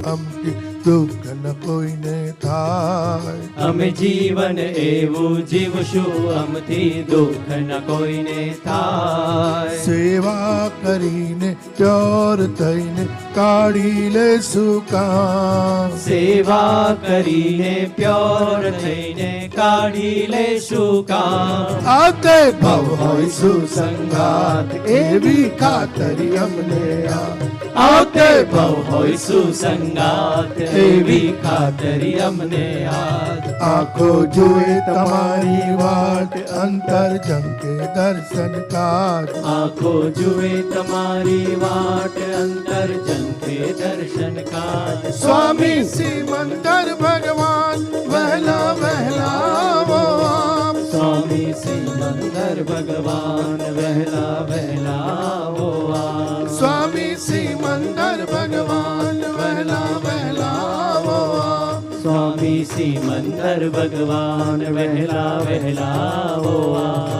અમથી દુઃખ ન કોઈને થાય. અમે જીવન એવું જીવશું અમથી દુઃખ ન કોઈને થાય. સેવા કરીને પ્યોર થઈને કાઢી લેશું કામ. સેવા કરીને પ્યોર થઈને કાઢી લેશું કામ. આતે ભાવ હોય સુસંગાત એવી ખાતરી અમને આ. આવતે ભવ હોય સુસંગાત એવી ખાતરી અમને યાદ. આંખો જુએ તમારી વાટ અંતર ઝંકે દર્શન કાટ. આંખો જુએ તમારી વાટ અંતર જંખે દર્શન કાજ. સ્વામી સિમંદર ભગવાન વહેલા વહેલા આવો આપ. સ્વામી સિમંદર ભગવાન વહેલા વહેલા આવો આપ. સ્વામી સિમંદર ભગવાન વહેલા વહેલા આવો આપ. સ્વામી સિમંદર ભગવાન વહેલા વહેલા આવો આપ.